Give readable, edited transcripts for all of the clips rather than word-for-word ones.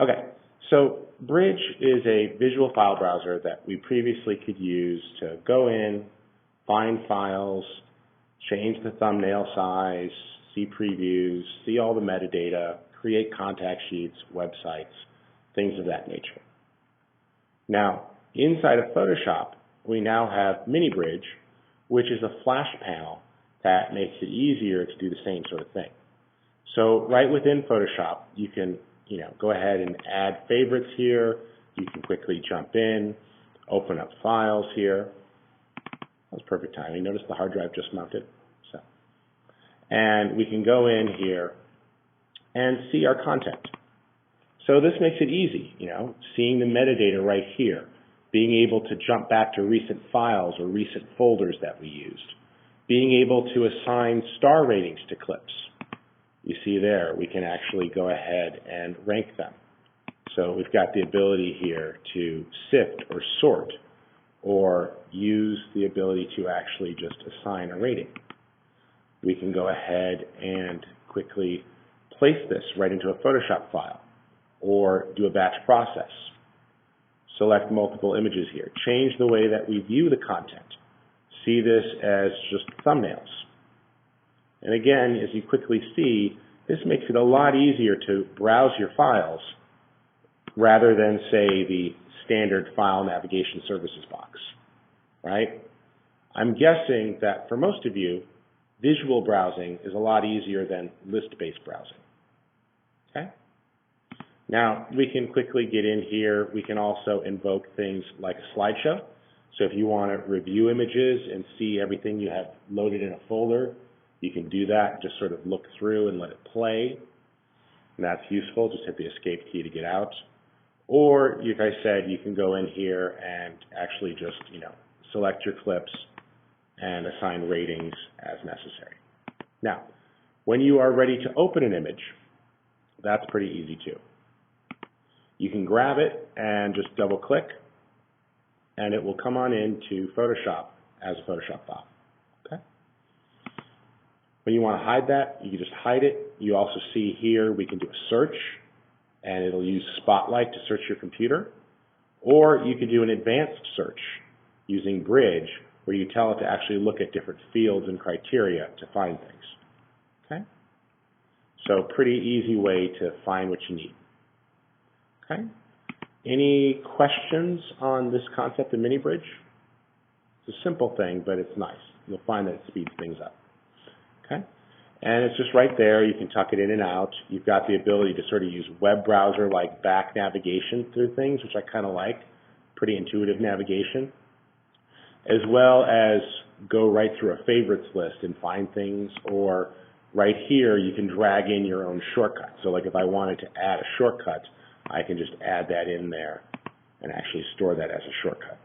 Okay, so Bridge is a visual file browser that we previously could use to go in, find files, change the thumbnail size, see previews, see all the metadata, create contact sheets, websites, things of that nature. Now, inside of Photoshop, we now have Mini Bridge, which is a flash panel that makes it easier to do the same sort of thing. So right within Photoshop, you can go ahead and add favorites here. You can quickly jump in, open up files here. That was perfect timing. Notice the hard drive just mounted. And we can go in here and see our content. So this makes it easy, seeing the metadata right here, being able to jump back to recent files or recent folders that we used, being able to assign star ratings to clips. You see there, we can actually go ahead and rank them. So we've got the ability here to sift or sort, or use the ability to actually just assign a rating. We can go ahead and quickly place this right into a Photoshop file, or do a batch process. Select multiple images here. Change the way that we view the content. See this as just thumbnails. And again, as you quickly see, this makes it a lot easier to browse your files rather than, say, the standard file navigation services box, right? I'm guessing that for most of you, visual browsing is a lot easier than list-based browsing, okay? Now, we can quickly get in here. We can also invoke things like a slideshow. So if you want to review images and see everything you have loaded in a folder, you can do that. Just sort of look through and let it play. And that's useful. Just hit the escape key to get out. Or, like I said, you can go in here and actually just, select your clips and assign ratings as necessary. Now, when you are ready to open an image, that's pretty easy too. You can grab it and just double click, and it will come on into Photoshop as a Photoshop file. Okay? When you want to hide that, you can just hide it. You also see here we can do a search, and it'll use Spotlight to search your computer. Or you can do an advanced search using Bridge, where you tell it to actually look at different fields and criteria to find things. Okay? So pretty easy way to find what you need. Okay? Any questions on this concept of Mini Bridge? It's a simple thing, but it's nice. You'll find that it speeds things up. Okay? And it's just right there. You can tuck it in and out. You've got the ability to sort of use web browser like back navigation through things, which I kind of like. Pretty intuitive navigation. As well as go right through a favorites list and find things, or right here you can drag in your own shortcut. So like if I wanted to add a shortcut, I can just add that in there and actually store that as a shortcut.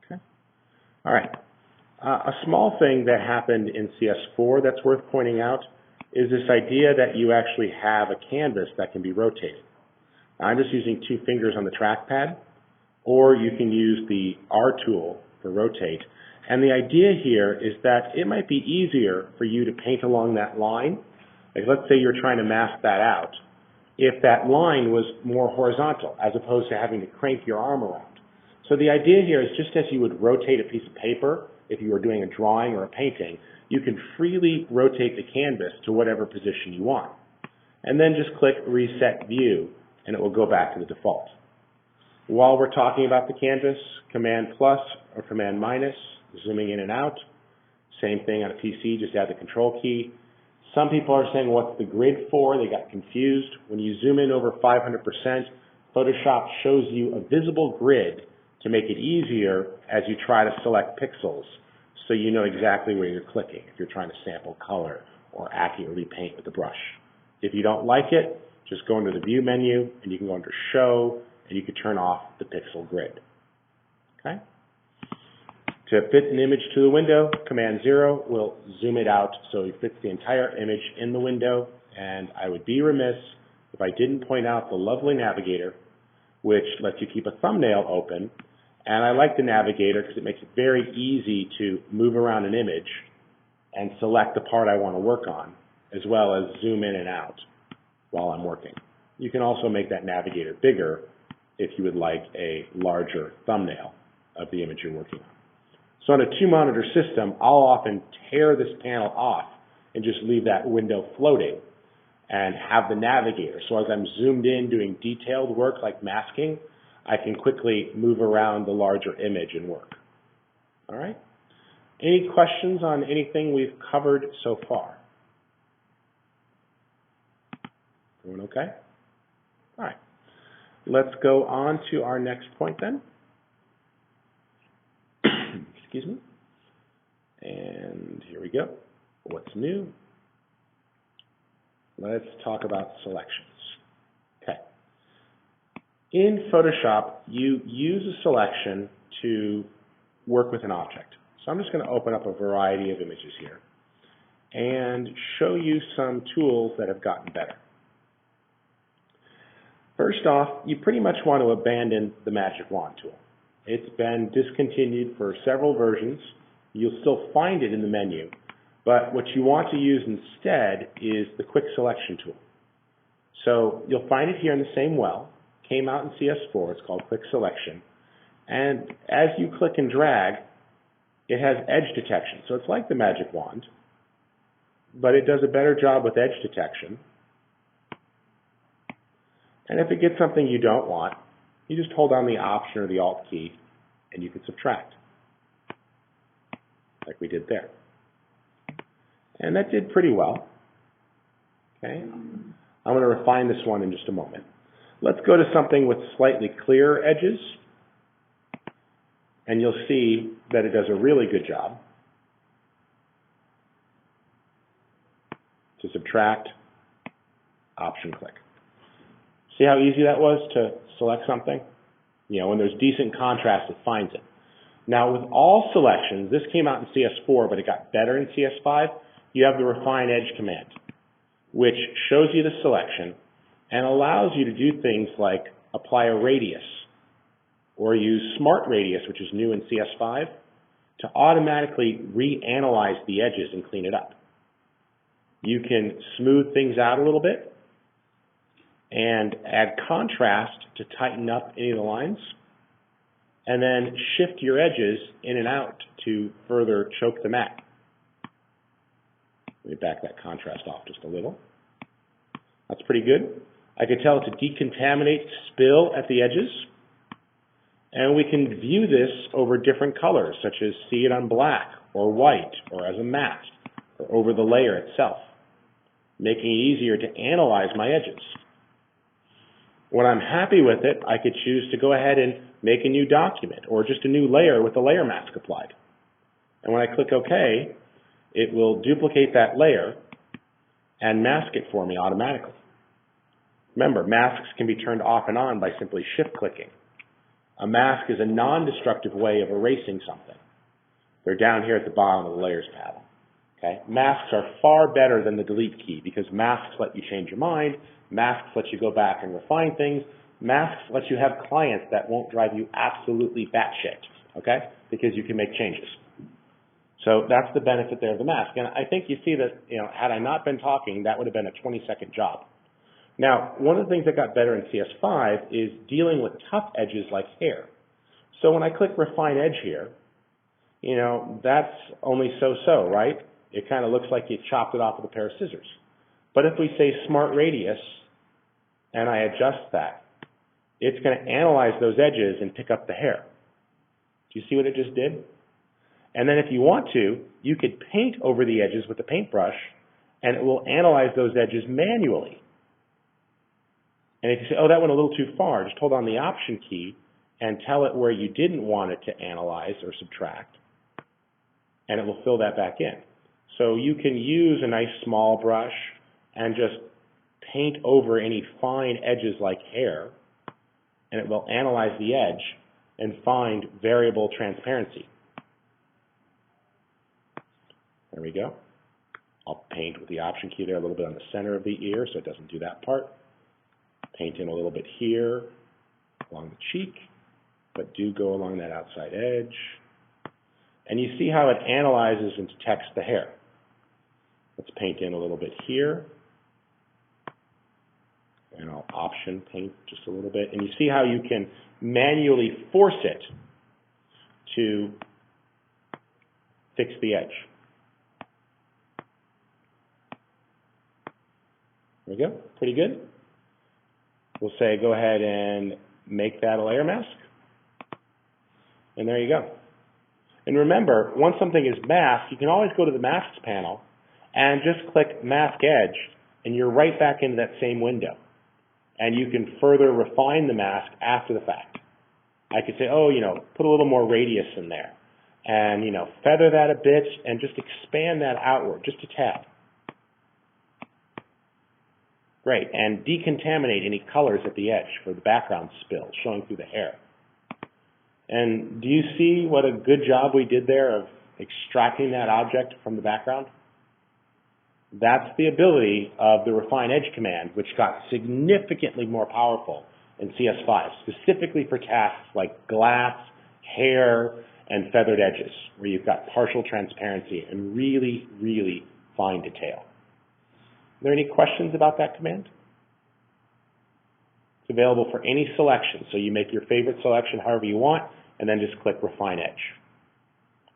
Okay. All right. A small thing that happened in CS4 that's worth pointing out is this idea that you actually have a canvas that can be rotated. I'm just using 2 fingers on the trackpad, or you can use the R tool for rotate. And the idea here is that it might be easier for you to paint along that line. Like let's say you're trying to mask that out. If that line was more horizontal, as opposed to having to crank your arm around. So the idea here is just as you would rotate a piece of paper, if you were doing a drawing or a painting, you can freely rotate the canvas to whatever position you want. And then just click Reset View, and it will go back to the default. While we're talking about the canvas, Command plus or Command minus, zooming in and out. Same thing on a PC, just add the Control key. Some people are saying, what's the grid for? They got confused. When you zoom in over 500%, Photoshop shows you a visible grid to make it easier as you try to select pixels, so you know exactly where you're clicking if you're trying to sample color or accurately paint with a brush. If you don't like it, just go into the View menu, and you can go under Show, and you can turn off the pixel grid. Okay? To fit an image to the window, Command 0 will zoom it out so it fits the entire image in the window. And I would be remiss if I didn't point out the lovely navigator, which lets you keep a thumbnail open. And I like the navigator because it makes it very easy to move around an image and select the part I want to work on, as well as zoom in and out while I'm working. You can also make that navigator bigger if you would like a larger thumbnail of the image you're working on. So on a 2-monitor system, I'll often tear this panel off and just leave that window floating and have the navigator. So as I'm zoomed in doing detailed work like masking, I can quickly move around the larger image and work. All right? Any questions on anything we've covered so far? Everyone okay? All right. Let's go on to our next point then. Excuse me. And here we go. What's new? Let's talk about selections. Okay. In Photoshop, you use a selection to work with an object. So I'm just going to open up a variety of images here and show you some tools that have gotten better. First off, you pretty much want to abandon the magic wand tool. It's been discontinued for several versions. You'll still find it in the menu, but what you want to use instead is the quick selection tool. So you'll find it here in the same well. Came out in CS4. It's called quick selection. And as you click and drag, it has edge detection. So it's like the magic wand, but it does a better job with edge detection. And if it gets something you don't want, you just hold down the Option or the Alt key, and you can subtract, like we did there. And that did pretty well. Okay, I'm going to refine this one in just a moment. Let's go to something with slightly clearer edges, and you'll see that it does a really good job. To subtract, Option click. See how easy that was to select something? You know, when there's decent contrast, it finds it. Now, with all selections, this came out in CS4, but it got better in CS5, you have the Refine Edge command, which shows you the selection and allows you to do things like apply a radius or use Smart Radius, which is new in CS5, to automatically reanalyze the edges and clean it up. You can smooth things out a little bit and add contrast to tighten up any of the lines, and then shift your edges in and out to further choke them out. Let me back that contrast off just a little. That's pretty good. I can tell it to decontaminate spill at the edges, and we can view this over different colors, such as see it on black or white or as a mask or over the layer itself, making it easier to analyze my edges. When I'm happy with it, I could choose to go ahead and make a new document or just a new layer with the layer mask applied. And when I click OK, it will duplicate that layer and mask it for me automatically. Remember, masks can be turned off and on by simply shift-clicking. A mask is a non-destructive way of erasing something. They're down here at the bottom of the Layers panel. Okay? Masks are far better than the Delete key because masks let you change your mind. Masks let you go back and refine things. Masks let you have clients that won't drive you absolutely batshit, okay? Because you can make changes. So that's the benefit there of the mask. And I think you see that, you know, had I not been talking, that would have been a 20-second job. Now, one of the things that got better in CS5 is dealing with tough edges like hair. So when I click Refine Edge here, you know, that's only so-so, right? It kind of looks like you chopped it off with a pair of scissors. But if we say Smart Radius, and I adjust that, it's going to analyze those edges and pick up the hair. Do you see what it just did? And then if you want to, you could paint over the edges with the paintbrush, and it will analyze those edges manually. And if you say, oh, that went a little too far, just hold on the Option key and tell it where you didn't want it to analyze or subtract, and it will fill that back in. So you can use a nice small brush and just paint over any fine edges like hair, and it will analyze the edge and find variable transparency. There we go. I'll paint with the Option key there a little bit on the center of the ear so it doesn't do that part. Paint in a little bit here along the cheek, but do go along that outside edge. And you see how it analyzes and detects the hair. Let's paint in a little bit here. And I'll option paint just a little bit. And you see how you can manually force it to fix the edge. There we go. Pretty good. We'll say go ahead and make that a layer mask. And there you go. And remember, once something is masked, you can always go to the Masks panel and just click Mask Edge, and you're right back into that same window. And you can further refine the mask after the fact. I could say, oh, put a little more radius in there. And, feather that a bit and just expand that outward, just a tad. Great. And decontaminate any colors at the edge for the background spill showing through the hair. And do you see what a good job we did there of extracting that object from the background? That's the ability of the Refine Edge command, which got significantly more powerful in CS5, specifically for tasks like glass, hair, and feathered edges, where you've got partial transparency and really, really fine detail. Are there any questions about that command? It's available for any selection, so you make your favorite selection however you want, and then just click Refine Edge.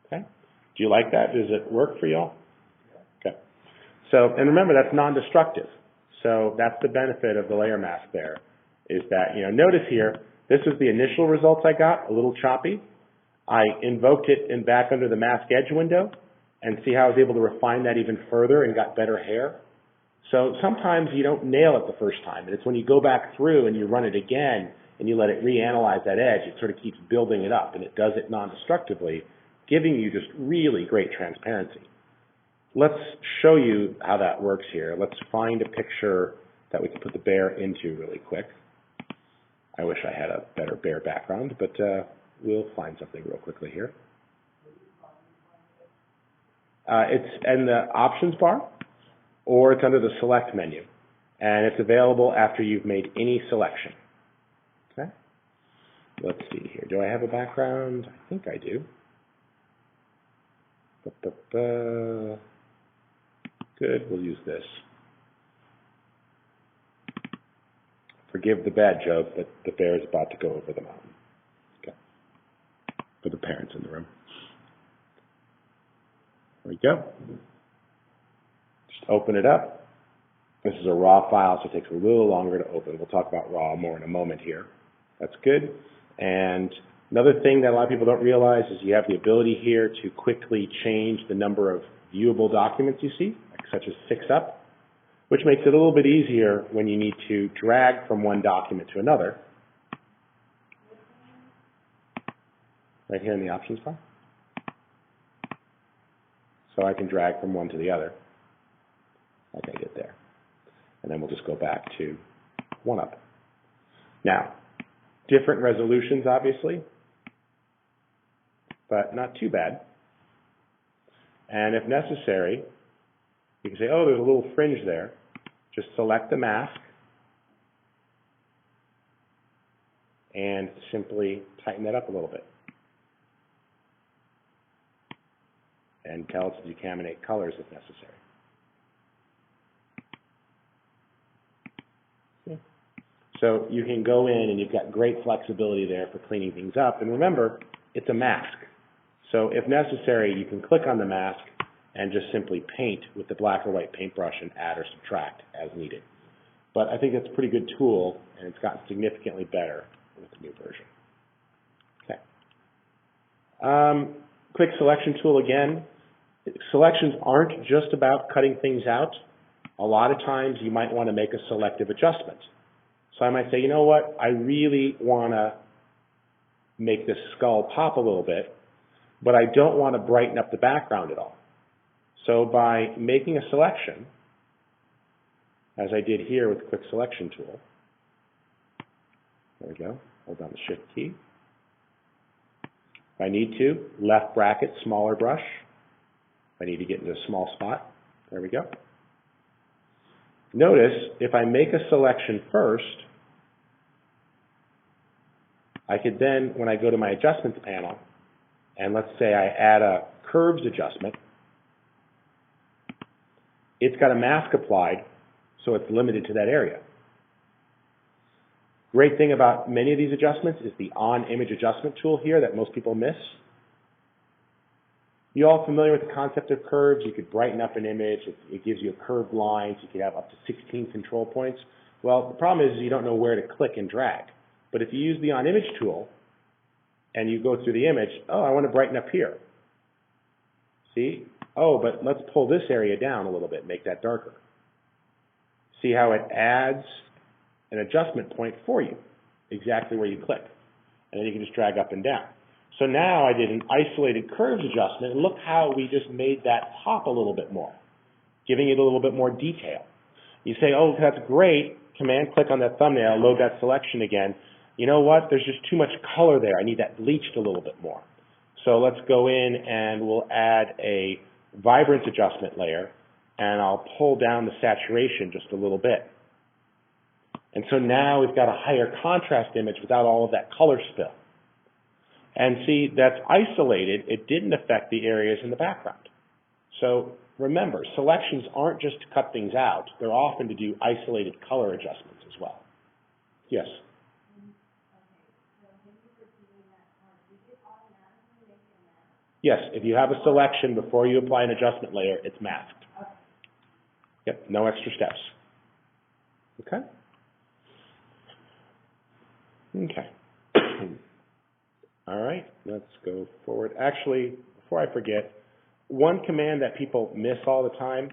Okay? Do you like that? Does it work for you all? Okay. So, and remember, that's non-destructive. So that's the benefit of the layer mask there, is that, notice here, this is the initial results I got, a little choppy. I invoked it in back under the Mask Edge window, and see how I was able to refine that even further and got better hair. So sometimes you don't nail it the first time, and it's when you go back through and you run it again and you let it reanalyze that edge, it sort of keeps building it up, and it does it non-destructively, giving you just really great transparency. Let's show you how that works here. Let's find a picture that we can put the bear into really quick. I wish I had a better bear background, but we'll find something real quickly here. It's in the options bar, or it's under the select menu, and it's available after you've made any selection. Okay? Let's see here. Do I have a background? I think I do. Good, we'll use this. Forgive the bad joke, but the bear is about to go over the mountain. Okay. For the parents in the room. There we go. Just open it up. This is a raw file, so it takes a little longer to open. We'll talk about raw more in a moment here. That's good. And another thing that a lot of people don't realize is you have the ability here to quickly change the number of viewable documents you see, such as 6 up, which makes it a little bit easier when you need to drag from one document to another. Right here in the options bar. So I can drag from one to the other, like I did there. And then we'll just go back to 1 up. Now, different resolutions, obviously, but not too bad. And if necessary, you can say, oh, there's a little fringe there. Just select the mask and simply tighten that up a little bit. And tell it to decontaminate colors if necessary. Okay. So you can go in and you've got great flexibility there for cleaning things up. And remember, it's a mask. So if necessary, you can click on the mask and just simply paint with the black or white paintbrush and add or subtract as needed. But I think it's a pretty good tool, and it's gotten significantly better with the new version. Okay. Quick selection tool again. Selections aren't just about cutting things out. A lot of times you might want to make a selective adjustment. So I might say, you know what, I really want to make this skull pop a little bit, but I don't want to brighten up the background at all. So by making a selection, as I did here with the quick selection tool, there we go, hold down the shift key. If I need to, left bracket, smaller brush. If I need to get into a small spot, there we go. Notice, if I make a selection first, I could then, when I go to my adjustments panel, and let's say I add a curves adjustment, it's got a mask applied, so it's limited to that area. Great thing about many of these adjustments is the on-image adjustment tool here that most people miss. You all familiar with the concept of curves? You could brighten up an image. It gives you a curved line, so you could have up to 16 control points. Well, the problem is you don't know where to click and drag. But if you use the on-image tool and you go through the image, oh, I want to brighten up here. See? Oh, but let's pull this area down a little bit, make that darker. See how it adds an adjustment point for you, exactly where you click. And then you can just drag up and down. So now I did an isolated curves adjustment, and look how we just made that pop a little bit more, giving it a little bit more detail. You say, oh, that's great. Command-click on that thumbnail, load that selection again. You know what? There's just too much color there. I need that bleached a little bit more. So let's go in and we'll add a vibrance adjustment layer, and I'll pull down the saturation just a little bit. And so now we've got a higher contrast image without all of that color spill. And see, that's isolated. It didn't affect the areas in the background. So remember, selections aren't just to cut things out. They're often to do isolated color adjustments as well. Yes? Yes, if you have a selection before you apply an adjustment layer, it's masked. Yep, no extra steps. Okay? Okay. All right, let's go forward. Actually, before I forget, one command that people miss all the time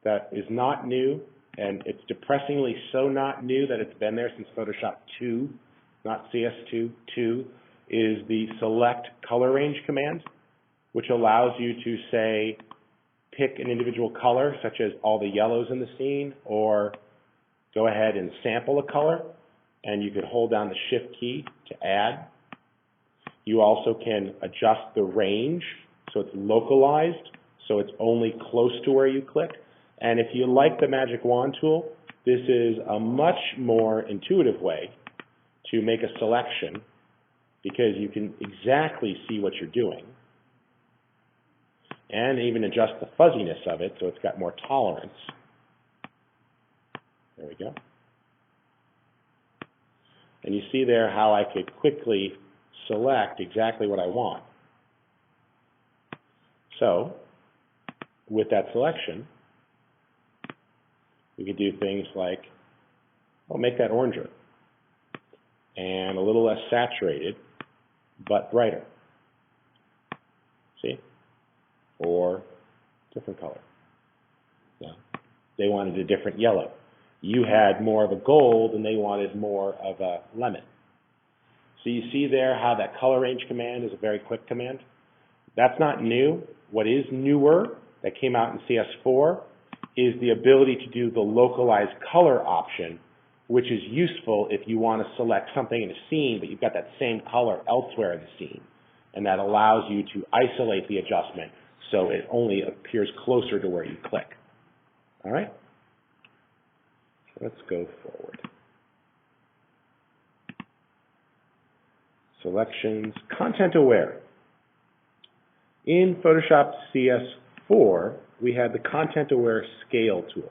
that is not new, and it's depressingly so not new that it's been there since Photoshop 2, not CS2, 2, is the select color range command, which allows you to say, pick an individual color, such as all the yellows in the scene, or go ahead and sample a color, and you could hold down the Shift key to add. You also can adjust the range, so it's localized, so it's only close to where you click. And if you like the Magic Wand tool, this is a much more intuitive way to make a selection because you can exactly see what you're doing and even adjust the fuzziness of it so it's got more tolerance. There we go. And you see there how I could quickly select exactly what I want. So, with that selection, we could do things like, well, make that oranger and a little less saturated, but brighter. See? Or different color. Yeah. They wanted a different yellow. You had more of a gold and they wanted more of a lemon. So you see there how that color range command is a very quick command. That's not new. What is newer that came out in CS4 is the ability to do the localized color option, which is useful if you want to select something in a scene, but you've got that same color elsewhere in the scene. And that allows you to isolate the adjustment so it only appears closer to where you click. All right? Let's go forward. Selections, content aware. In Photoshop CS4, we had the content aware scale tool.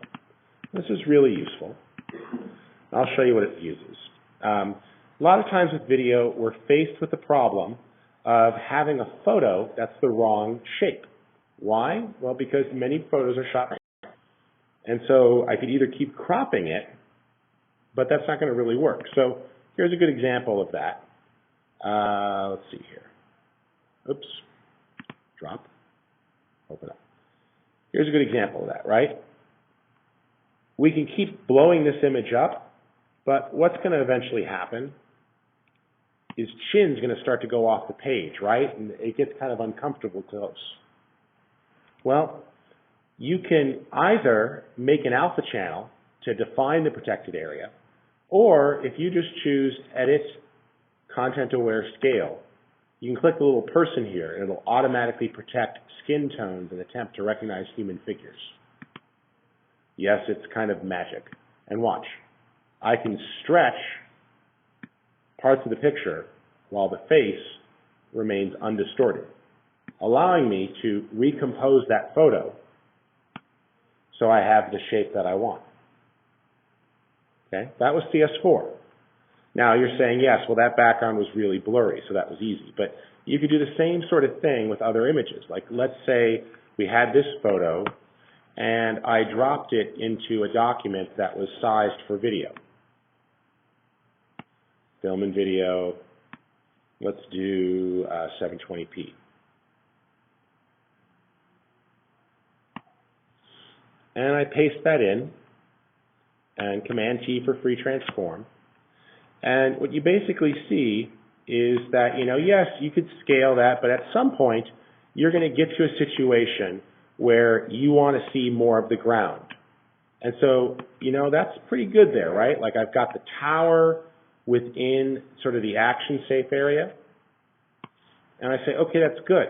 This is really useful. I'll show you what it uses. A lot of times with video, we're faced with the problem of having a photo that's the wrong shape. Why? Well, because many photos are shot. And so I could either keep cropping it, but that's not going to really work. So here's a good example of that. Let's see here. Oops. Drop. Open up. Here's a good example of that, right? We can keep blowing this image up, but what's going to eventually happen is chin's going to start to go off the page, right? And it gets kind of uncomfortable close. Well, you can either make an alpha channel to define the protected area, or if you just choose Edit Content Aware Scale, you can click the little person here, and it'll automatically protect skin tones and attempt to recognize human figures. Yes, it's kind of magic. And watch. I can stretch parts of the picture while the face remains undistorted, allowing me to recompose that photo so I have the shape that I want. Okay, that was CS4. Now you're saying, yes, well that background was really blurry, so that was easy. But you could do the same sort of thing with other images. Like let's say we had this photo and I dropped it into a document that was sized for video. Film and video, let's do 720p. And I paste that in, and Command-T for free transform. And what you basically see is that, yes, you could scale that, but at some point, you're going to get to a situation where you want to see more of the ground. And so, that's pretty good there, right? Like I've got the tower within sort of the action safe area. And I say, okay, that's good.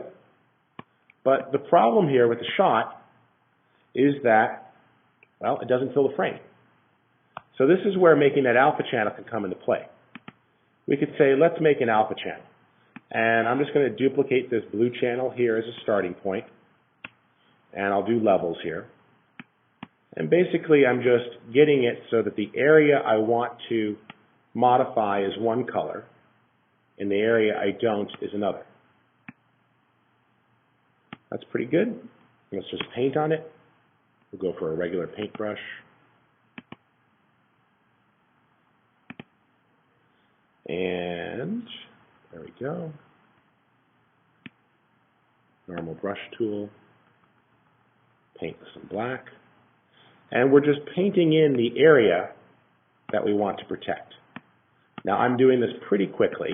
But the problem here with the shot is that, well, it doesn't fill the frame. So this is where making that alpha channel can come into play. We could say, let's make an alpha channel. And I'm just going to duplicate this blue channel here as a starting point. And I'll do levels here. And basically, I'm just getting it so that the area I want to modify is one color, and the area I don't is another. That's pretty good. Let's just paint on it. We'll go for a regular paintbrush. And there we go. Normal brush tool. Paint with some black. And we're just painting in the area that we want to protect. Now I'm doing this pretty quickly,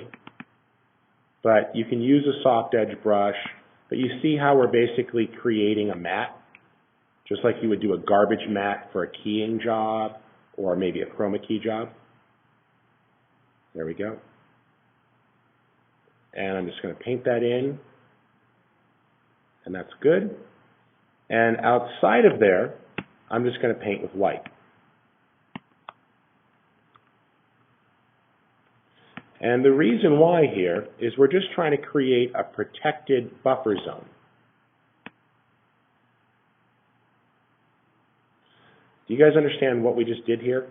but you can use a soft edge brush, but you see how we're basically creating a matte, just like you would do a garbage matte for a keying job or maybe a chroma key job. There we go. And I'm just going to paint that in, and that's good. And outside of there, I'm just going to paint with white. And the reason why here is we're just trying to create a protected buffer zone. Do you guys understand what we just did here?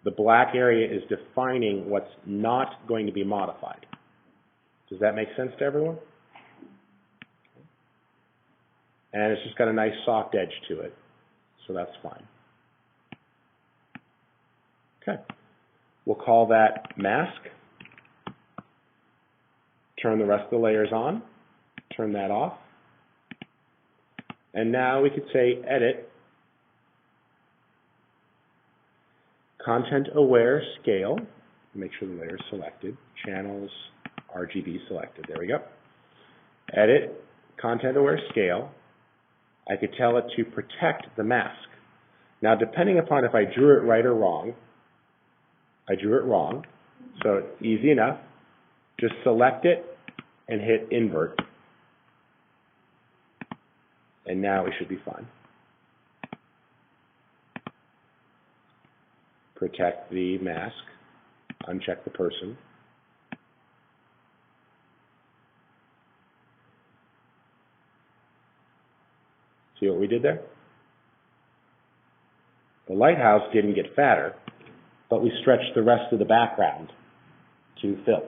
The black area is defining what's not going to be modified. Does that make sense to everyone? And it's just got a nice soft edge to it, so that's fine. Okay, we'll call that mask. Turn the rest of the layers on, turn that off. And now we could say edit, content aware scale, make sure the layer is selected, channels, RGB selected, there we go. Edit, content aware scale. I could tell it to protect the mask. Now depending upon if I drew it right or wrong, I drew it wrong, so it's easy enough. Just select it and hit invert. And now it should be fine. Protect the mask, uncheck the person. See what we did there? The lighthouse didn't get fatter, but we stretched the rest of the background to fill.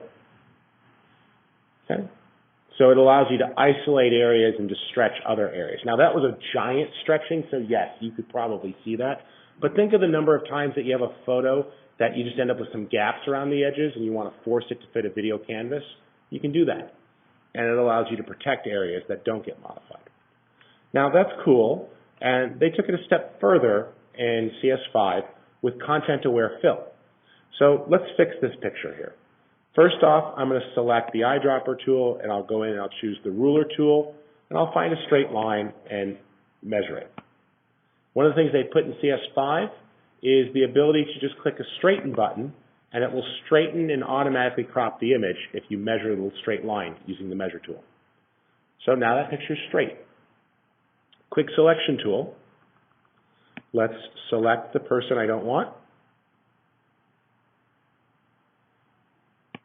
Okay? So it allows you to isolate areas and to stretch other areas. Now that was a giant stretching, so yes, you could probably see that. But think of the number of times that you have a photo that you just end up with some gaps around the edges and you want to force it to fit a video canvas. You can do that. And it allows you to protect areas that don't get modified. Now that's cool, and they took it a step further in CS5 with content-aware fill. So let's fix this picture here. First off, I'm going to select the eyedropper tool, and I'll go in and I'll choose the ruler tool, and I'll find a straight line and measure it. One of the things they put in CS5 is the ability to just click a straighten button, and it will straighten and automatically crop the image if you measure a little straight line using the measure tool. So now that picture's straight. Quick selection tool. Let's select the person I don't want.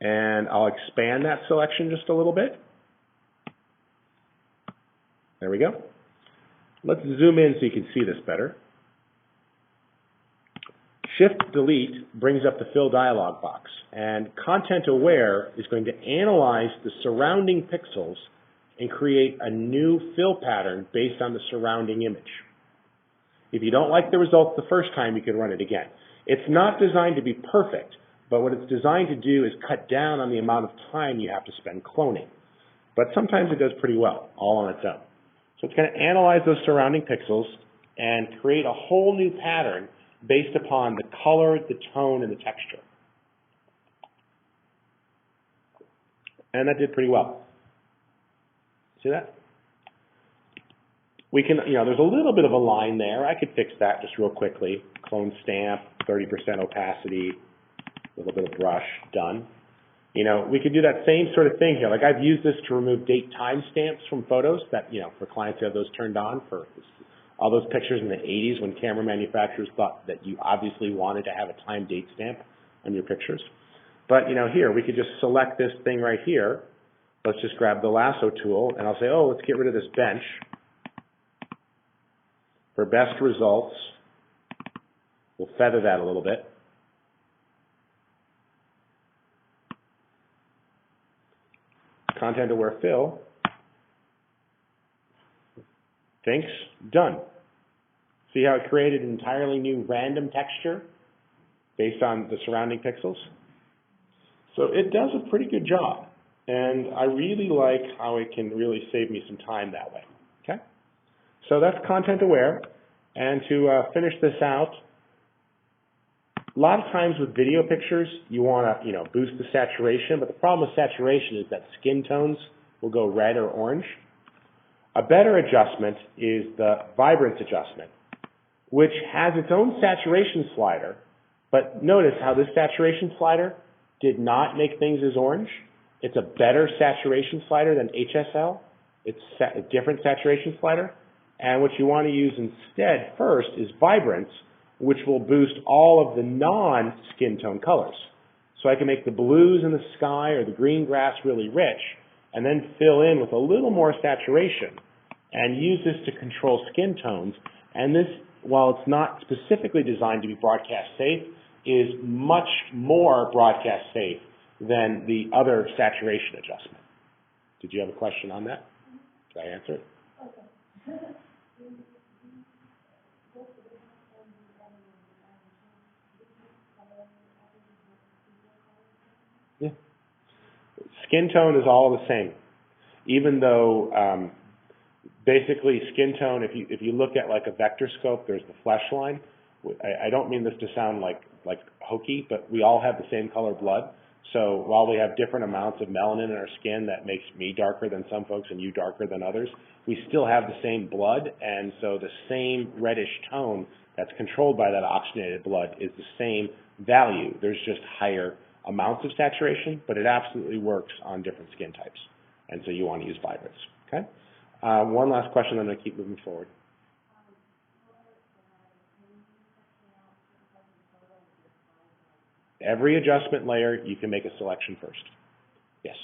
And I'll expand that selection just a little bit. There we go. Let's zoom in so you can see this better. Shift-Delete brings up the Fill dialog box, and Content Aware is going to analyze the surrounding pixels and create a new fill pattern based on the surrounding image. If you don't like the results the first time, you can run it again. It's not designed to be perfect, but what it's designed to do is cut down on the amount of time you have to spend cloning. But sometimes it does pretty well, all on its own. So it's going to analyze those surrounding pixels and create a whole new pattern based upon the color, the tone, and the texture. And that did pretty well. See that? We can, there's a little bit of a line there. I could fix that just real quickly. Clone stamp, 30% opacity, a little bit of brush, done. We could do that same sort of thing here. Like I've used this to remove date time stamps from photos that, for clients who have those turned on for all those pictures in the 80s when camera manufacturers thought that you obviously wanted to have a time date stamp on your pictures. But, here, we could just select this thing right here. Let's just grab the lasso tool, and I'll say, oh, let's get rid of this bench. For best results, we'll feather that a little bit. Content-aware fill. Thanks, done. See how it created an entirely new random texture based on the surrounding pixels? So it does a pretty good job, and I really like how it can really save me some time that way, okay? So that's content-aware, and to finish this out, a lot of times with video pictures, you want to, boost the saturation, but the problem with saturation is that skin tones will go red or orange. A better adjustment is the vibrance adjustment, which has its own saturation slider, but notice how this saturation slider did not make things as orange. It's a better saturation slider than HSL. It's a different saturation slider. And what you want to use instead first is vibrance, which will boost all of the non-skin tone colors. So I can make the blues in the sky or the green grass really rich, and then fill in with a little more saturation and use this to control skin tones. And this, while it's not specifically designed to be broadcast safe, is much more broadcast safe than the other saturation adjustment. Did you have a question on that? Did I answer it? Okay. Yeah. Skin tone is all the same. Even though basically skin tone, if you look at like a vector scope, there's the flesh line. I don't mean this to sound like hokey, but we all have the same color blood. So while we have different amounts of melanin in our skin that makes me darker than some folks and you darker than others, we still have the same blood, and so the same reddish tone that's controlled by that oxygenated blood is the same value. There's just higher amounts of saturation, but it absolutely works on different skin types. And so you want to use vibrance. Okay? One last question, then I'm going to keep moving forward. Every adjustment layer, you can make a selection first. Yes.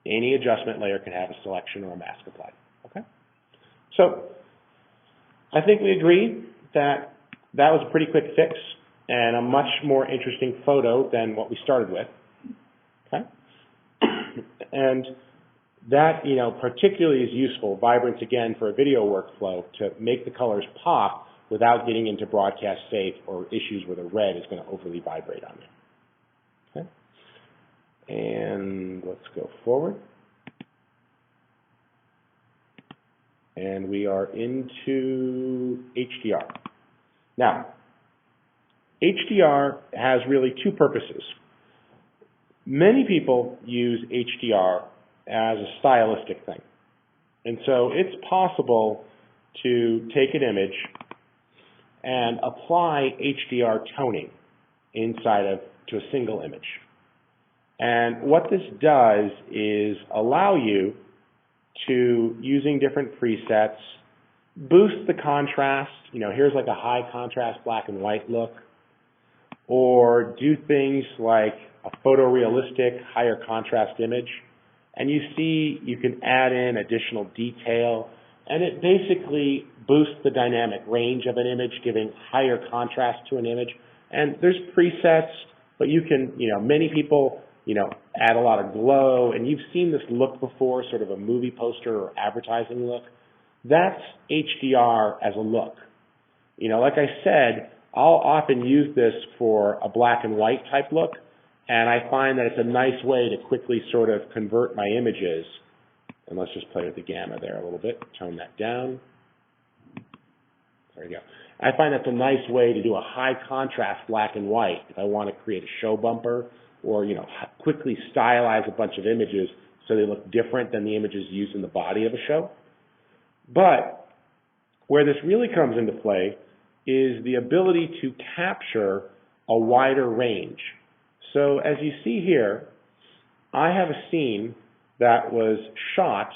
Any adjustment layer can have a selection or a mask applied. Okay? So, I think we agree that that was a pretty quick fix and a much more interesting photo than what we started with. Okay? And that, particularly is useful, vibrance again, for a video workflow to make the colors pop without getting into broadcast safe or issues where the red is going to overly vibrate on you. Okay? And let's go forward. And we are into HDR. Now, HDR has really two purposes. Many people use HDR as a stylistic thing. And so it's possible to take an image and apply HDR toning to a single image. And what this does is allow you to, using different presets, boost the contrast. Here's like a high contrast black and white look, or do things like a photorealistic higher contrast image. And you see you can add in additional detail, and it basically boost the dynamic range of an image, giving higher contrast to an image. And there's presets, but you can, many people, add a lot of glow, and you've seen this look before, sort of a movie poster or advertising look. That's HDR as a look. Like I said, I'll often use this for a black and white type look, and I find that it's a nice way to quickly sort of convert my images. And let's just play with the gamma there a little bit, tone that down. There we go. I find that's a nice way to do a high contrast black and white if I want to create a show bumper or, quickly stylize a bunch of images so they look different than the images used in the body of a show. But where this really comes into play is the ability to capture a wider range. So as you see here, I have a scene that was shot.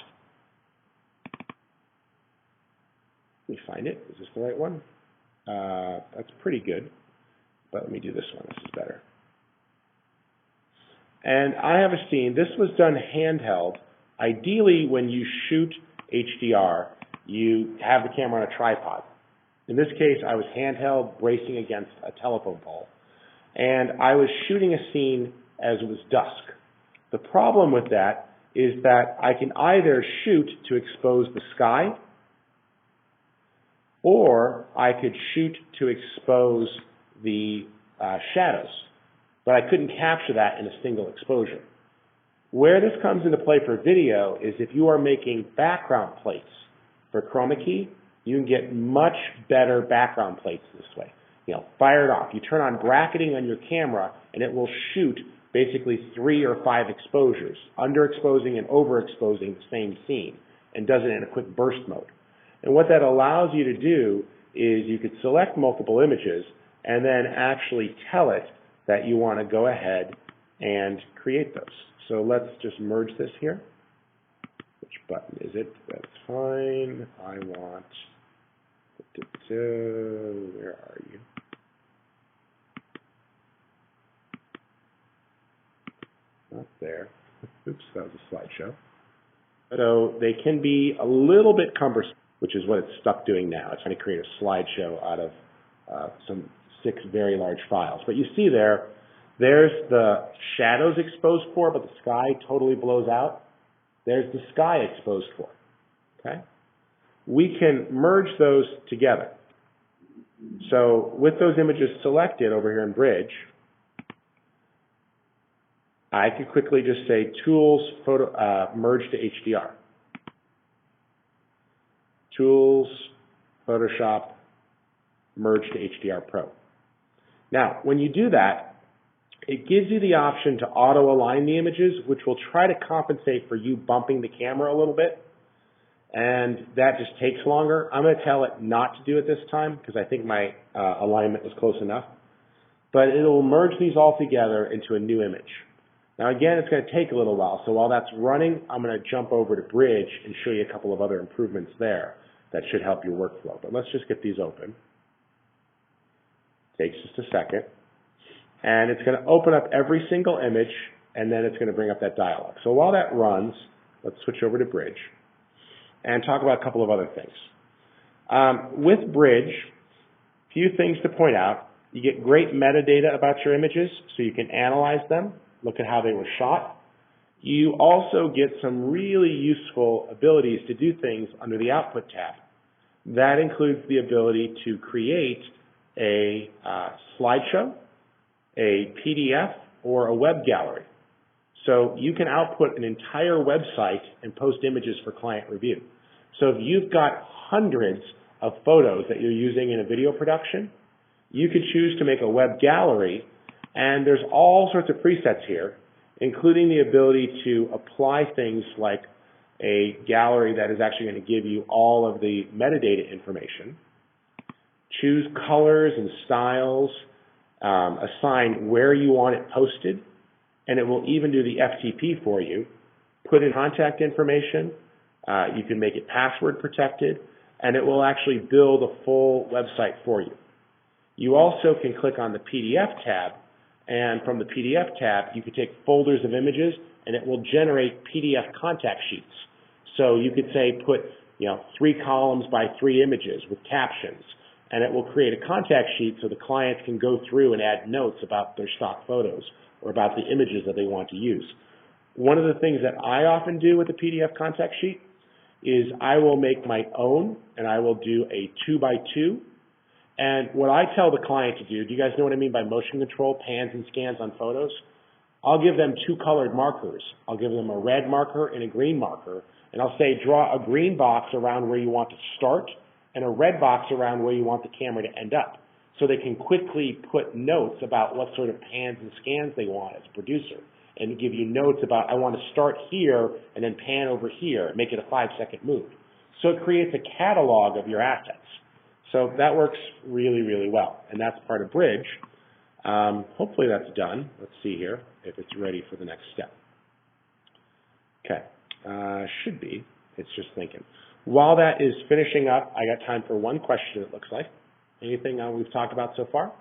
Let me find it. Is this the right one? That's pretty good, but let me do this one. This is better. And I have a scene. This was done handheld. Ideally, when you shoot HDR, you have the camera on a tripod. In this case, I was handheld, bracing against a telephone pole. And I was shooting a scene as it was dusk. The problem with that is that I can either shoot to expose the sky, or I could shoot to expose the shadows. But I couldn't capture that in a single exposure. Where this comes into play for video is if you are making background plates for chroma key, you can get much better background plates this way. Fire it off. You turn on bracketing on your camera, and it will shoot basically 3 or 5 exposures, underexposing and overexposing the same scene, and does it in a quick burst mode. And what that allows you to do is you could select multiple images and then actually tell it that you want to go ahead and create those. So let's just merge this here. Which button is it? That's fine. I want, where are you? Not there. Oops, that was a slideshow. So they can be a little bit cumbersome, which is what it's stuck doing now. It's trying to create a slideshow out of some 6 very large files. But you see there's the shadows exposed for, but the sky totally blows out. There's the sky exposed for, okay? We can merge those together. So with those images selected over here in Bridge, I could quickly just say Tools, Merge to HDR. Tools, Photoshop, Merge to HDR Pro. Now, when you do that, it gives you the option to auto-align the images, which will try to compensate for you bumping the camera a little bit. And that just takes longer. I'm going to tell it not to do it this time because I think my alignment was close enough. But it will merge these all together into a new image. Now again, it's going to take a little while. So while that's running, I'm going to jump over to Bridge and show you a couple of other improvements there that should help your workflow. But let's just get these open. Takes just a second. And it's going to open up every single image, and then it's going to bring up that dialog. So while that runs, let's switch over to Bridge and talk about a couple of other things. With Bridge, a few things to point out. You get great metadata about your images, so you can analyze them, look at how they were shot. You also get some really useful abilities to do things under the Output tab. That includes the ability to create a slideshow, a PDF, or a web gallery. So you can output an entire website and post images for client review. So if you've got hundreds of photos that you're using in a video production, you could choose to make a web gallery, and there's all sorts of presets here, including the ability to apply things like a gallery that is actually going to give you all of the metadata information, choose colors and styles, assign where you want it posted, and it will even do the FTP for you, put in contact information, you can make it password protected, and it will actually build a full website for you. You also can click on the PDF tab, and from the PDF tab, you can take folders of images, and it will generate PDF contact sheets. So you could say put 3 columns by 3 images with captions. And it will create a contact sheet so the clients can go through and add notes about their stock photos or about the images that they want to use. One of the things that I often do with the PDF contact sheet is I will make my own, and I will do a 2 by 2. And what I tell the client to do you guys know what I mean by motion control, pans and scans on photos? I'll give them 2 colored markers. I'll give them a red marker and a green marker, and I'll say draw a green box around where you want to start and a red box around where you want the camera to end up, so they can quickly put notes about what sort of pans and scans they want as a producer, and give you notes about, I want to start here and then pan over here, make it a 5-second move. So it creates a catalog of your assets. So that works really, really well, and that's part of Bridge. Hopefully that's done. Let's see here if it's ready for the next step. Okay, should be. It's just thinking. While that is finishing up, I got time for one question, it looks like. Anything we've talked about so far?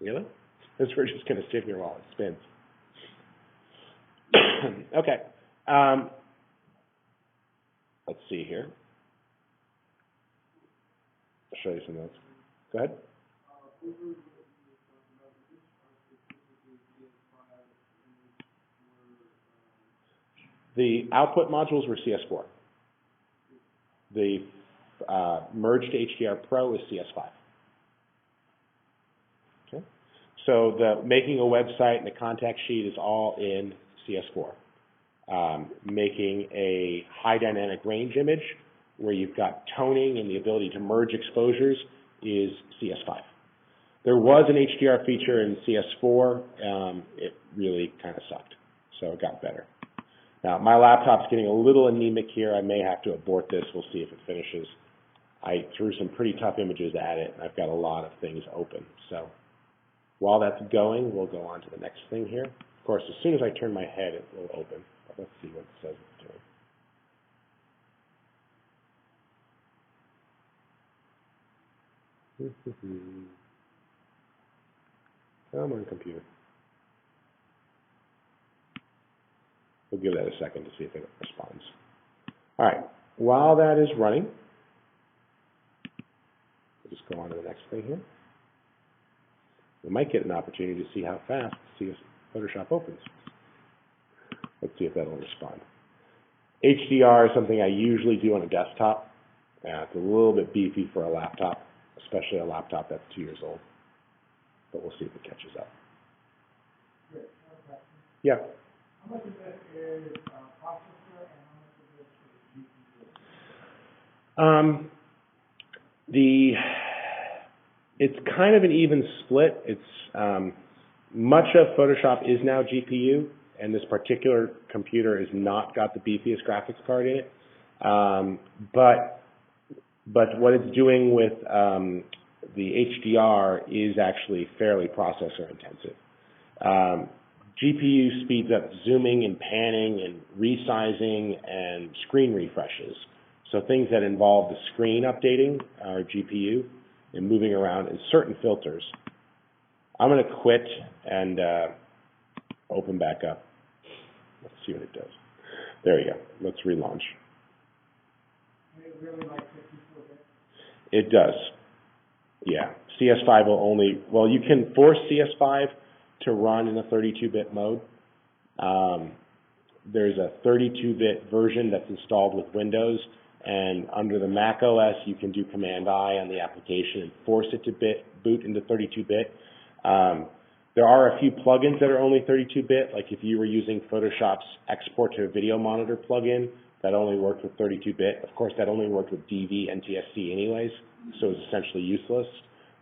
Really? We're just going to sit here while it spins. Okay. Let's see here. I'll show you some notes. Go ahead. The output modules were CS4. The merged HDR Pro is CS5. Okay. So the making a website and the contact sheet is all in CS4. Making a high dynamic range image where you've got toning and the ability to merge exposures is CS5. There was an HDR feature in CS4. It really kind of sucked, so it got better. Now, my laptop's getting a little anemic here. I may have to abort this. We'll see if it finishes. I threw some pretty tough images at it, and I've got a lot of things open. So while that's going, we'll go on to the next thing here. Of course, as soon as I turn my head, it will open. But let's see what it says it's doing. Come on, computer. We'll give that a second to see if it responds. All right. While that is running, we'll just go on to the next thing here. We might get an opportunity to see how fast Photoshop opens. Let's see if that'll respond. HDR is something I usually do on a desktop. It's a little bit beefy for a laptop, especially a laptop that's 2 years old. But we'll see if it catches up. Yeah. How much of this is processor and how much of this is GPU? It's kind of an even split. It's much of Photoshop is now GPU, and this particular computer has not got the beefiest graphics card in it. But what it's doing with the HDR is actually fairly processor intensive. GPU speeds up zooming and panning and resizing and screen refreshes. So things that involve the screen updating are GPU and moving around in certain filters. I'm going to quit and open back up. Let's see what it does. There you go. Let's relaunch. It really like 54-bit? It does. Yeah. CS5 will only, well, you can force CS5 to run in a 32-bit mode. There's a 32-bit version that's installed with Windows, and under the Mac OS, you can do Command-I on the application and force it to boot into 32-bit. There are a few plugins that are only 32-bit, like if you were using Photoshop's Export to Video Monitor plugin, that only worked with 32-bit. Of course, that only worked with DV NTSC anyways, so it's essentially useless.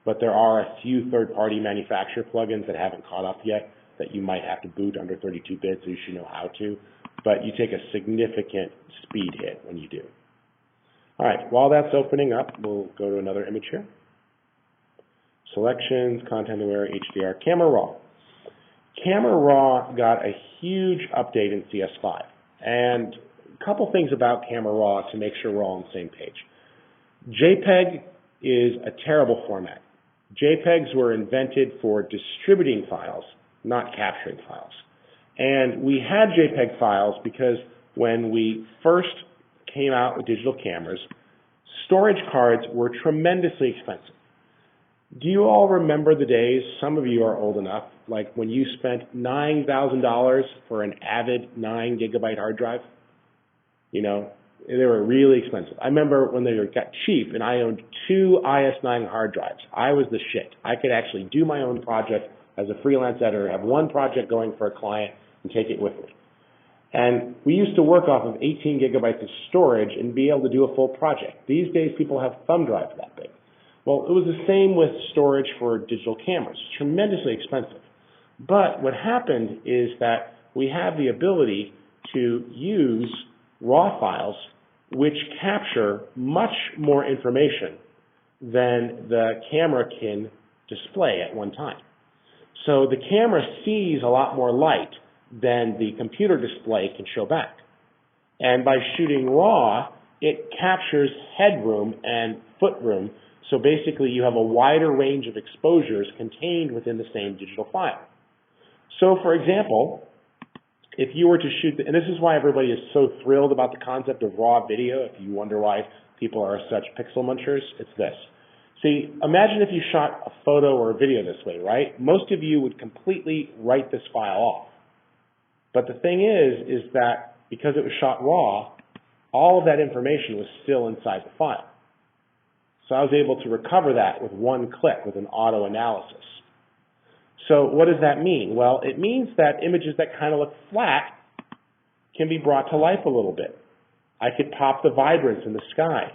But there are a few third-party manufacturer plugins that haven't caught up yet that you might have to boot under 32-bit, so you should know how to. But you take a significant speed hit when you do. All right, while that's opening up, we'll go to another image here. Selections, Content Aware, HDR, Camera Raw. Camera Raw got a huge update in CS5. And a couple things about Camera Raw to make sure we're all on the same page. JPEG is a terrible format. JPEGs were invented for distributing files, not capturing files. And we had JPEG files because when we first came out with digital cameras, storage cards were tremendously expensive. Do you all remember the days, some of you are old enough, like when you spent $9,000 for an Avid 9 gigabyte hard drive? You know, they were really expensive. I remember when they got cheap and I owned 2 IS9 hard drives. I was the shit. I could actually do my own project as a freelance editor, have one project going for a client and take it with me. And we used to work off of 18 gigabytes of storage and be able to do a full project. These days people have thumb drives that big. Well, it was the same with storage for digital cameras, tremendously expensive. But what happened is that we have the ability to use raw files which capture much more information than the camera can display at one time. So the camera sees a lot more light than the computer display can show back. And by shooting raw, it captures headroom and footroom. So basically you have a wider range of exposures contained within the same digital file. So for example, if you were to shoot, and this is why everybody is so thrilled about the concept of raw video, if you wonder why people are such pixel munchers, it's this. See, imagine if you shot a photo or a video this way, right? Most of you would completely write this file off. But the thing is that because it was shot raw, all of that information was still inside the file. So I was able to recover that with one click with an auto analysis. So what does that mean? Well, it means that images that kind of look flat can be brought to life a little bit. I could pop the vibrance in the sky.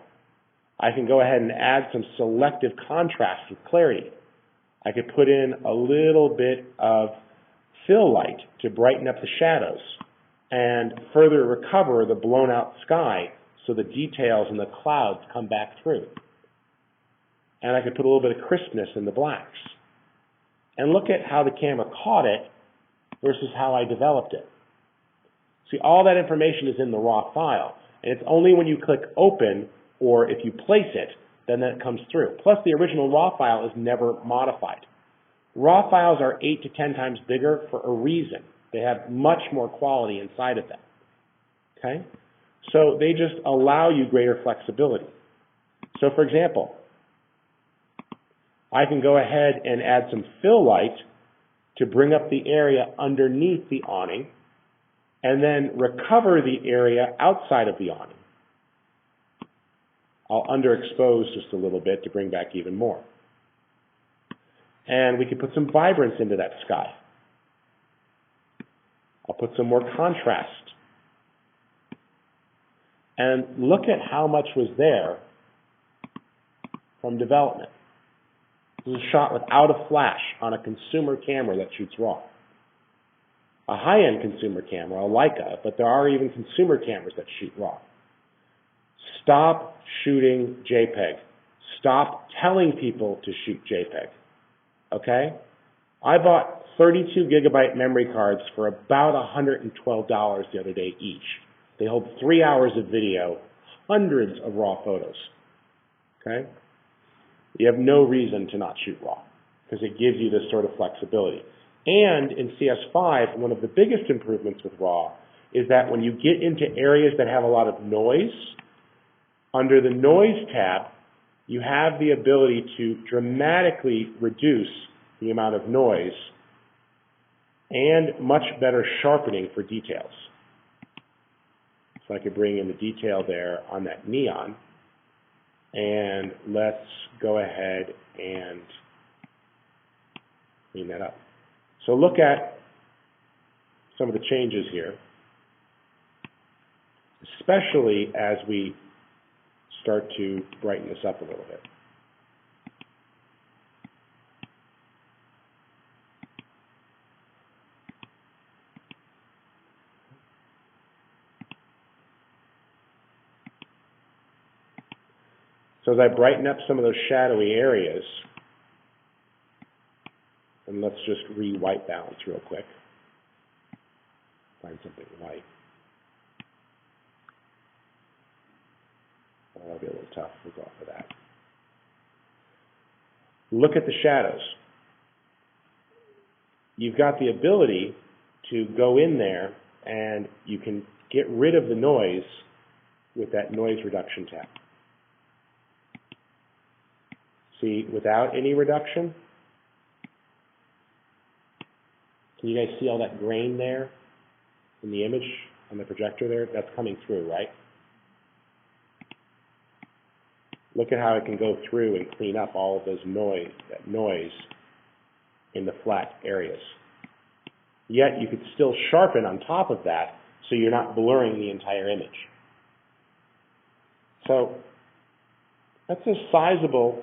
I can go ahead and add some selective contrast with clarity. I could put in a little bit of fill light to brighten up the shadows and further recover the blown out sky so the details in the clouds come back through. And I could put a little bit of crispness in the blacks. And look at how the camera caught it versus how I developed it. See, all that information is in the raw file. And it's only when you click open or if you place it, then that comes through. Plus, the original raw file is never modified. Raw files are 8 to 10 times bigger for a reason. They have much more quality inside of them. Okay? So they just allow you greater flexibility. So for example, I can go ahead and add some fill light to bring up the area underneath the awning and then recover the area outside of the awning. I'll underexpose just a little bit to bring back even more. And we can put some vibrance into that sky. I'll put some more contrast. And look at how much was there from development. This is a shot without a flash on a consumer camera that shoots raw. A high-end consumer camera, a Leica, but there are even consumer cameras that shoot raw. Stop shooting JPEG. Stop telling people to shoot JPEG. Okay? I bought 32 gigabyte memory cards for about $112 the other day each. They hold 3 hours of video, hundreds of raw photos. Okay? You have no reason to not shoot raw because it gives you this sort of flexibility. And in CS5, one of the biggest improvements with raw is that when you get into areas that have a lot of noise, under the noise tab, you have the ability to dramatically reduce the amount of noise and much better sharpening for details. So I could bring in the detail there on that neon. And let's go ahead and clean that up. So look at some of the changes here, especially as we start to brighten this up a little bit. So as I brighten up some of those shadowy areas, and let's just re-white balance real quick. Find something white. Oh, that'll be a little tough. We'll go for that. Look at the shadows. You've got the ability to go in there and you can get rid of the noise with that noise reduction tab. See, without any reduction, can you guys see all that grain there in the image on the projector there? That's coming through, right? Look at how it can go through and clean up all of those that noise in the flat areas. Yet you could still sharpen on top of that so you're not blurring the entire image. So that's a sizable,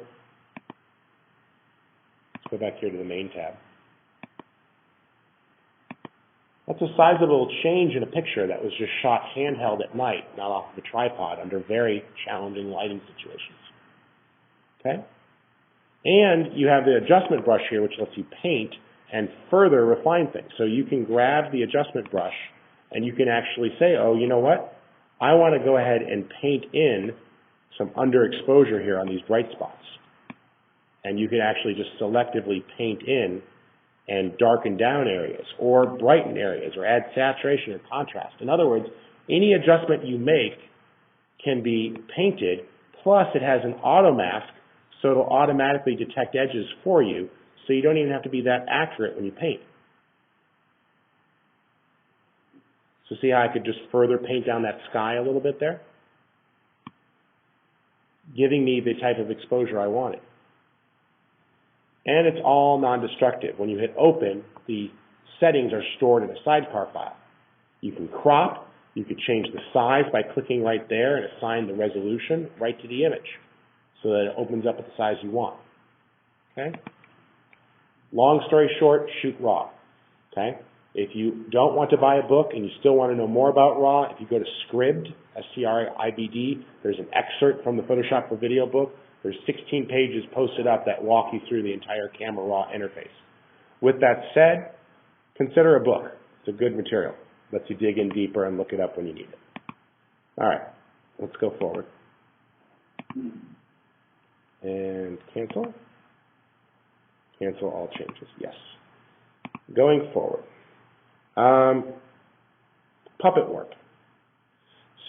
let's go back here to the main tab. That's a sizable change in a picture that was just shot handheld at night, not off of a tripod, under very challenging lighting situations. Okay? And you have the adjustment brush here, which lets you paint and further refine things. So you can grab the adjustment brush and you can actually say, oh, you know what? I want to go ahead and paint in some underexposure here on these bright spots. And you can actually just selectively paint in and darken down areas, or brighten areas, or add saturation or contrast. In other words, any adjustment you make can be painted, plus it has an auto mask, so it'll automatically detect edges for you, so you don't even have to be that accurate when you paint. So see how I could just further paint down that sky a little bit there? Giving me the type of exposure I wanted. And it's all non-destructive. When you hit open, the settings are stored in a sidecar file. You can crop, you could change the size by clicking right there and assign the resolution right to the image so that it opens up at the size you want. Okay? Long story short, shoot RAW. Okay? If you don't want to buy a book and you still want to know more about RAW, if you go to Scribd, S-C-R-I-B-D, there's an excerpt from the Photoshop for Video book. There's 16 pages posted up that walk you through the entire Camera Raw interface. With that said, consider a book. It's a good material. Lets you dig in deeper and look it up when you need it. All right, let's go forward. And cancel. Cancel all changes, yes. Going forward. Puppet Warp.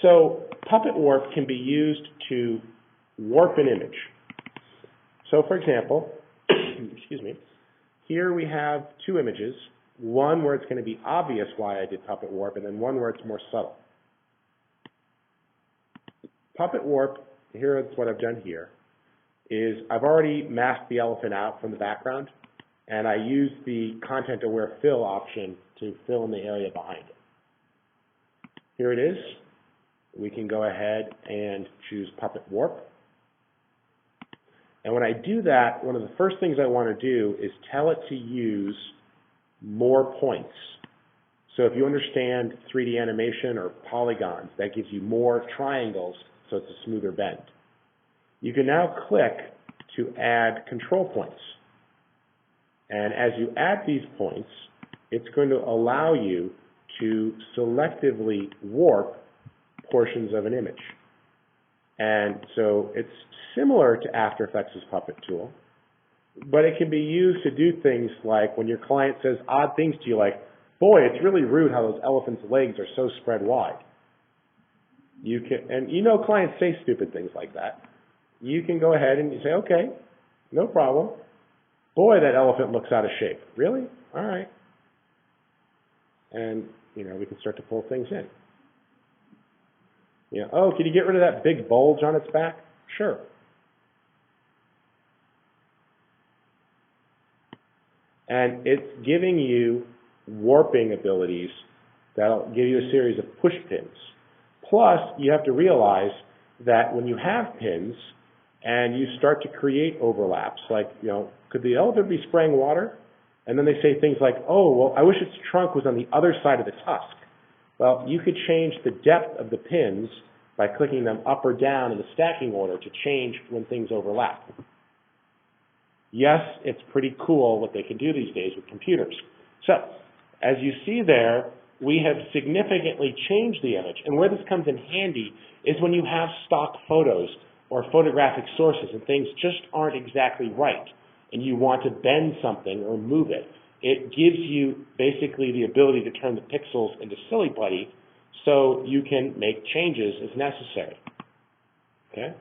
So Puppet Warp can be used to warp an image. So for example, excuse me, here we have two images, one where it's going to be obvious why I did Puppet Warp, and then one where it's more subtle. Puppet Warp, here's what I've done here, is I've already masked the elephant out from the background, and I used the Content Aware Fill option to fill in the area behind it. Here it is. We can go ahead and choose Puppet Warp. And when I do that, one of the first things I want to do is tell it to use more points. So if you understand 3D animation or polygons, that gives you more triangles, so it's a smoother bend. You can now click to add control points. And as you add these points, it's going to allow you to selectively warp portions of an image. And so it's similar to After Effects' Puppet tool, but it can be used to do things like when your client says odd things to you like, boy, it's really rude how those elephants' legs are so spread wide. You can, and you know clients say stupid things like that. You can go ahead and you say, okay, no problem. Boy, that elephant looks out of shape. Really? All right. And, you know, we can start to pull things in. You know, oh, can you get rid of that big bulge on its back? Sure. And it's giving you warping abilities that'll give you a series of push pins. Plus, you have to realize that when you have pins and you start to create overlaps, like, you know, could the elephant be spraying water? And then they say things like, oh, well, I wish its trunk was on the other side of the tusk. Well, you could change the depth of the pins by clicking them up or down in the stacking order to change when things overlap. Yes, it's pretty cool what they can do these days with computers. So, as you see there, we have significantly changed the image. And where this comes in handy is when you have stock photos or photographic sources and things just aren't exactly right, and you want to bend something or move it. It gives you basically the ability to turn the pixels into silly putty so you can make changes as necessary. Okay?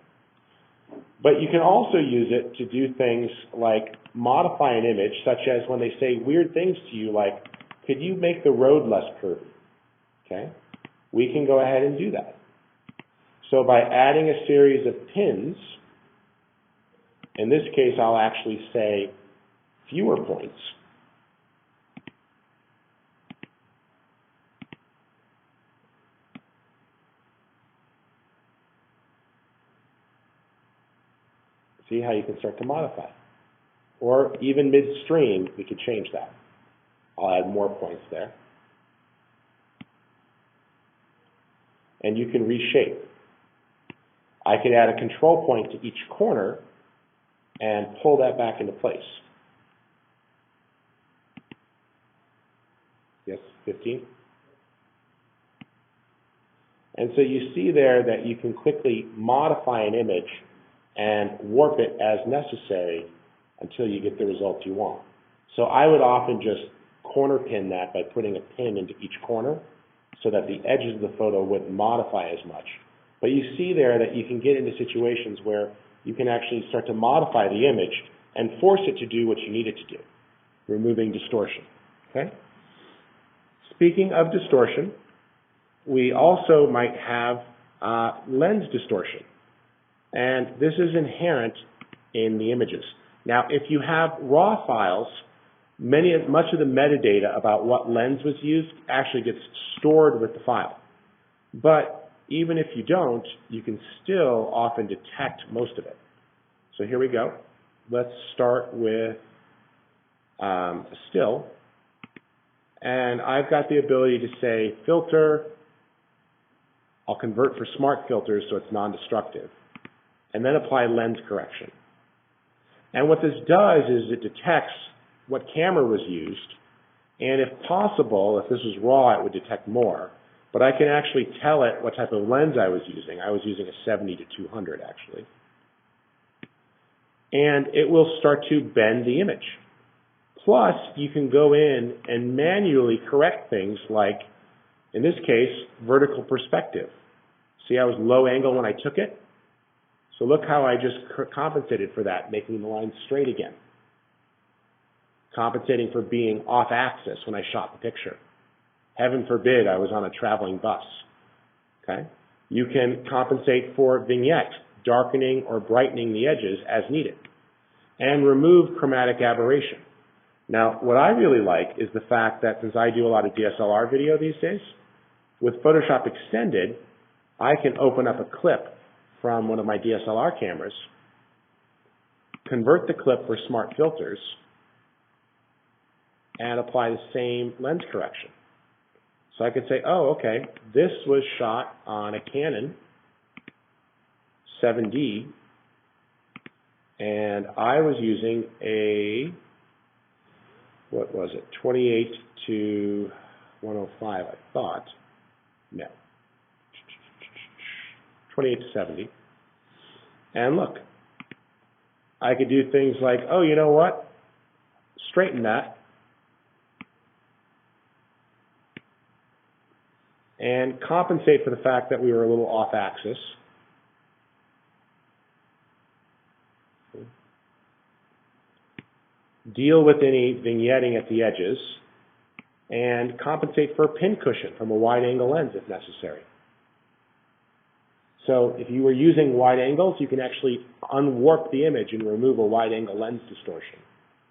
But you can also use it to do things like modify an image, such as when they say weird things to you like, could you make the road less curvy? Okay? We can go ahead and do that. So by adding a series of pins, in this case I'll actually say fewer points. See how you can start to modify. Or even midstream, we could change that. I'll add more points there. And you can reshape. I could add a control point to each corner and pull that back into place. Yes, 15? And so you see there that you can quickly modify an image and warp it as necessary until you get the result you want. So I would often just corner pin that by putting a pin into each corner so that the edges of the photo wouldn't modify as much. But you see there that you can get into situations where you can actually start to modify the image and force it to do what you need it to do, removing distortion. Okay? Speaking of distortion, we also might have lens distortion. And this is inherent in the images. Now, if you have raw files, much of the metadata about what lens was used actually gets stored with the file. But even if you don't, you can still often detect most of it. So here we go. Let's start with a still. And I've got the ability to say filter. I'll convert for smart filters so it's non-destructive. And then apply lens correction. And what this does is it detects what camera was used, and if possible, if this was raw, it would detect more. But I can actually tell it what type of lens I was using. I was using a 70 to 200 actually. And it will start to bend the image. Plus, you can go in and manually correct things like, in this case, vertical perspective. See, I was low angle when I took it? So look how I just compensated for that, making the line straight again. Compensating for being off axis when I shot the picture. Heaven forbid I was on a traveling bus. Okay? You can compensate for vignette, darkening or brightening the edges as needed. And remove chromatic aberration. Now, what I really like is the fact that since I do a lot of DSLR video these days, with Photoshop Extended, I can open up a clip from one of my DSLR cameras, convert the clip for smart filters, and apply the same lens correction. So I could say, oh, okay, this was shot on a Canon 7D, and I was using a, what was it, 28 to 105, I thought. No. 28 to 70. And look, I could do things like, oh, you know what? Straighten that. And compensate for the fact that we were a little off axis. Deal with any vignetting at the edges. And compensate for a pin cushion from a wide angle lens if necessary. So if you were using wide angles, you can actually unwarp the image and remove a wide angle lens distortion,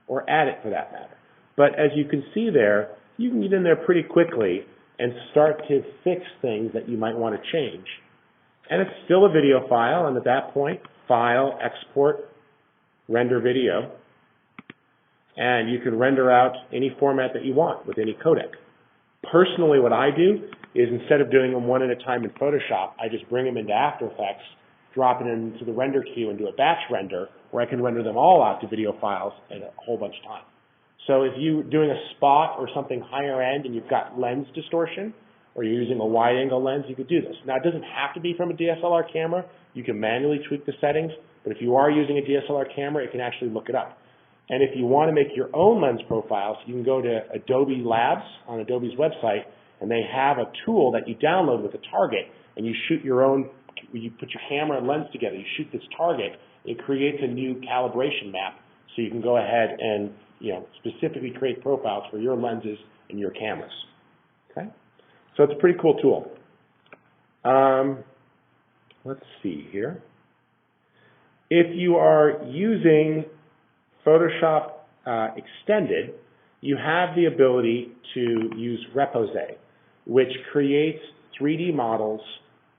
or add it for that matter. But as you can see there, you can get in there pretty quickly and start to fix things that you might want to change. And it's still a video file, and at that point, File, Export, Render Video, and you can render out any format that you want with any codec. Personally, what I do is instead of doing them one at a time in Photoshop, I just bring them into After Effects, drop it into the render queue and do a batch render where I can render them all out to video files in a whole bunch of time. So if you're doing a spot or something higher end and you've got lens distortion or you're using a wide angle lens, you could do this. Now it doesn't have to be from a DSLR camera. You can manually tweak the settings, but if you are using a DSLR camera, it can actually look it up. And if you want to make your own lens profiles, you can go to Adobe Labs on Adobe's website, and they have a tool that you download with a target, and you shoot your own, you put your camera and lens together, you shoot this target, it creates a new calibration map, so you can go ahead and, specifically create profiles for your lenses and your cameras. Okay? So it's a pretty cool tool. Let's see here. If you are using Photoshop Extended, you have the ability to use Repose, which creates 3D models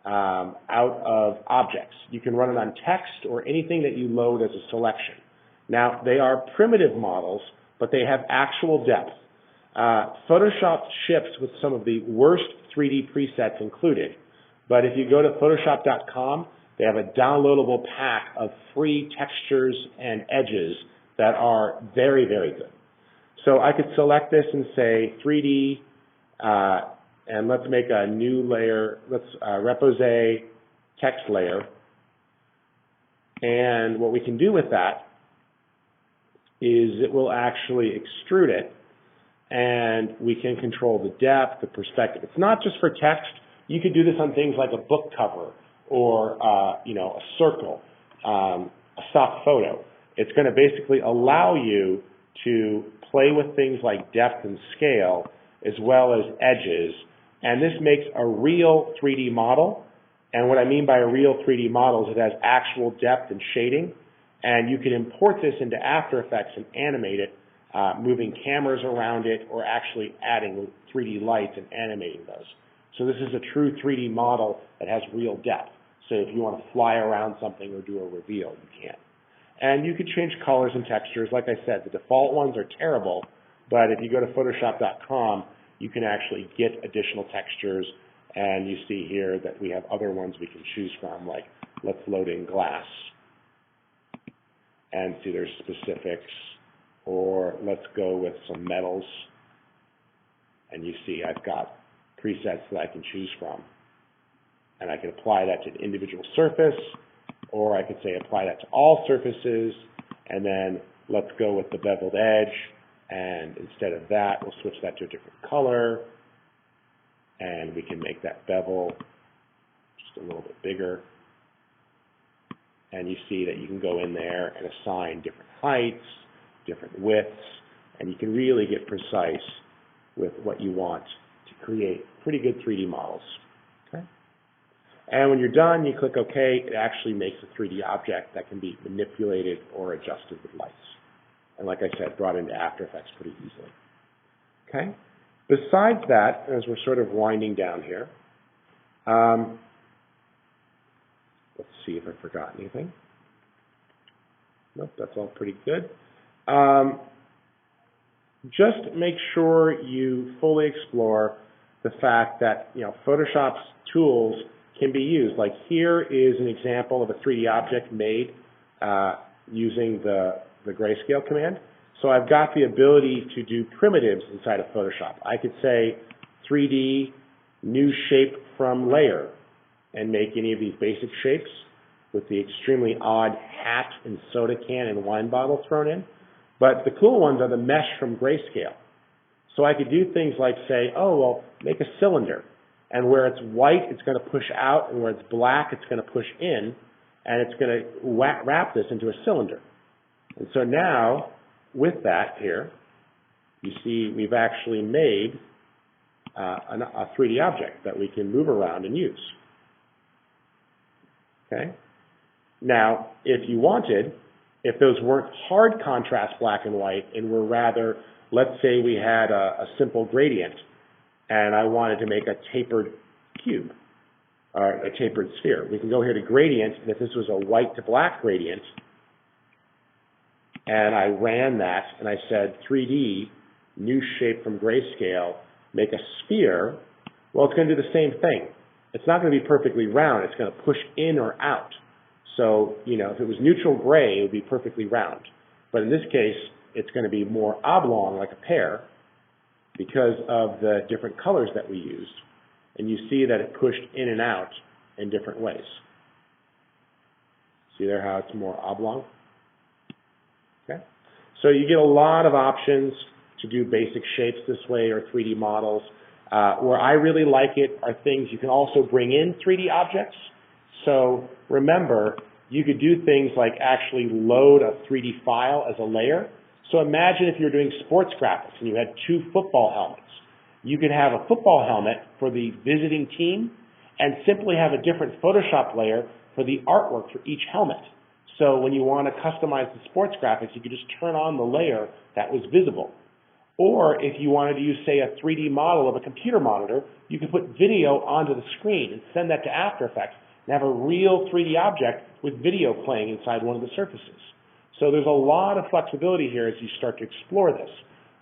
out of objects. You can run it on text or anything that you load as a selection. Now, they are primitive models, but they have actual depth. Photoshop ships with some of the worst 3D presets included, but if you go to Photoshop.com, they have a downloadable pack of free textures and edges that are very, very good. So I could select this and say 3D, and let's make a new layer. Let's Repose text layer. And what we can do with that is it will actually extrude it, and we can control the depth, the perspective. It's not just for text. You could do this on things like a book cover or a circle, a stock photo. It's going to basically allow you to play with things like depth and scale as well as edges, and this makes a real 3D model. And what I mean by a real 3D model is it has actual depth and shading, and you can import this into After Effects and animate it, moving cameras around it or actually adding 3D lights and animating those. So this is a true 3D model that has real depth. So if you want to fly around something or do a reveal, you can. And you can change colors and textures. Like I said, the default ones are terrible, but if you go to Photoshop.com, you can actually get additional textures, and you see here that we have other ones we can choose from, like let's load in glass, and see there's specifics, or let's go with some metals, and you see I've got presets that I can choose from, and I can apply that to an individual surface, or I could say apply that to all surfaces, and then let's go with the beveled edge, and instead of that, we'll switch that to a different color, and we can make that bevel just a little bit bigger. And you see that you can go in there and assign different heights, different widths, and you can really get precise with what you want to create pretty good 3D models. Okay? And when you're done, you click OK. It actually makes a 3D object that can be manipulated or adjusted with lights. And like I said, brought into After Effects pretty easily. Okay? Besides that, as we're sort of winding down here, let's see if I forgot anything. Nope, that's all pretty good. Just make sure you fully explore the fact that Photoshop's tools can be used. Like here is an example of a 3D object made using the grayscale command. So I've got the ability to do primitives inside of Photoshop. I could say 3D new shape from layer and make any of these basic shapes with the extremely odd hat and soda can and wine bottle thrown in. But the cool ones are the mesh from grayscale. So I could do things like say, oh, well, make a cylinder. And where it's white, it's going to push out, and where it's black, it's going to push in, and it's going to wrap this into a cylinder. And so now, with that here, you see we've actually made a 3D object that we can move around and use. Okay? Now, if you wanted, if those weren't hard contrast black and white and were rather, let's say we had a simple gradient and I wanted to make a tapered cube or a tapered sphere, we can go here to gradient, and if this was a white to black gradient, and I ran that and I said 3D, new shape from grayscale, make a sphere, well, it's going to do the same thing. It's not going to be perfectly round. It's going to push in or out. So, if it was neutral gray, it would be perfectly round. But in this case, it's going to be more oblong, like a pear, because of the different colors that we used. And you see that it pushed in and out in different ways. See there how it's more oblong? Okay. So you get a lot of options to do basic shapes this way or 3D models. Where I really like it are things you can also bring in 3D objects. So remember, you could do things like actually load a 3D file as a layer. So imagine if you were doing sports graphics and you had 2 football helmets. You could have a football helmet for the visiting team and simply have a different Photoshop layer for the artwork for each helmet. So when you want to customize the sports graphics, you could just turn on the layer that was visible. Or if you wanted to use, say, a 3D model of a computer monitor, you could put video onto the screen and send that to After Effects and have a real 3D object with video playing inside one of the surfaces. So there's a lot of flexibility here as you start to explore this.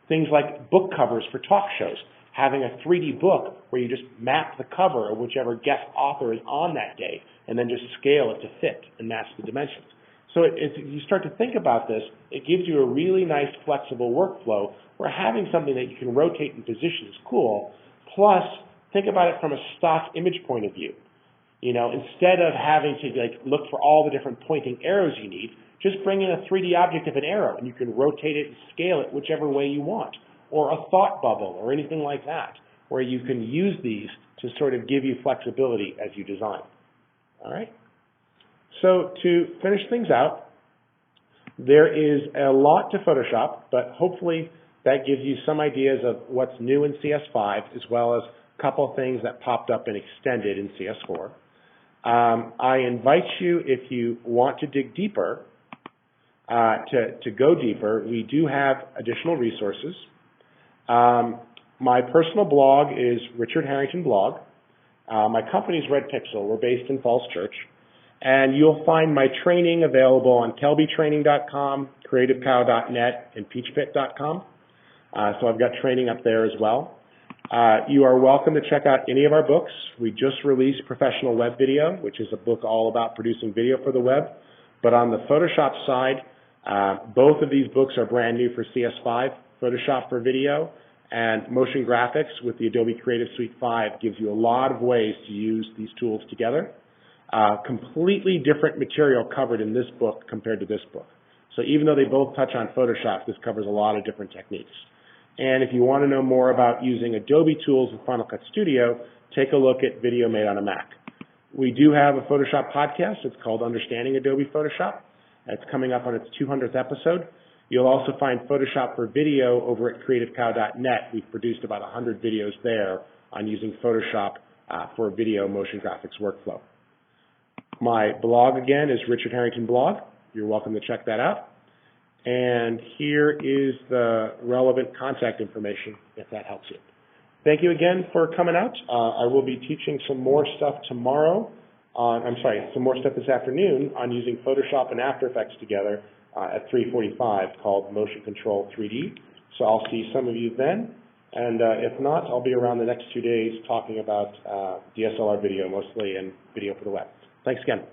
Things like book covers for talk shows, having a 3D book where you just map the cover of whichever guest author is on that day and then just scale it to fit and match the dimensions. So as you start to think about this, it gives you a really nice flexible workflow where having something that you can rotate and position is cool. Plus, think about it from a stock image point of view. You know, instead of having to look for all the different pointing arrows you need, just bring in a 3D object of an arrow and you can rotate it and scale it whichever way you want. Or a thought bubble or anything like that, where you can use these to sort of give you flexibility as you design. All right? So to finish things out, there is a lot to Photoshop, but hopefully that gives you some ideas of what's new in CS5, as well as a couple of things that popped up and extended in CS4. I invite you, if you want to dig deeper, to go deeper. We do have additional resources. My personal blog is Richard Harrington blog. My company's Red Pixel. We're based in Falls Church. And you'll find my training available on kelbytraining.com, creativecow.net, and peachpit.com. So I've got training up there as well. You are welcome to check out any of our books. We just released Professional Web Video, which is a book all about producing video for the web. But on the Photoshop side, both of these books are brand new for CS5, Photoshop for video, and motion graphics with the Adobe Creative Suite 5 gives you a lot of ways to use these tools together. Completely different material covered in this book compared to this book. So even though they both touch on Photoshop, this covers a lot of different techniques. And if you want to know more about using Adobe tools in Final Cut Studio, take a look at Video Made on a Mac. We do have a Photoshop podcast. It's called Understanding Adobe Photoshop. It's coming up on its 200th episode. You'll also find Photoshop for video over at creativecow.net. We've produced about 100 videos there on using Photoshop for video motion graphics workflow. My blog, again, is Richard Harrington blog. You're welcome to check that out. And here is the relevant contact information, if that helps you. Thank you again for coming out. I will be teaching some more stuff tomorrow some more stuff this afternoon on using Photoshop and After Effects together at 3:45 called Motion Control 3D. So I'll see some of you then. And if not, I'll be around the next 2 days talking about DSLR video mostly and video for the web. Thanks again.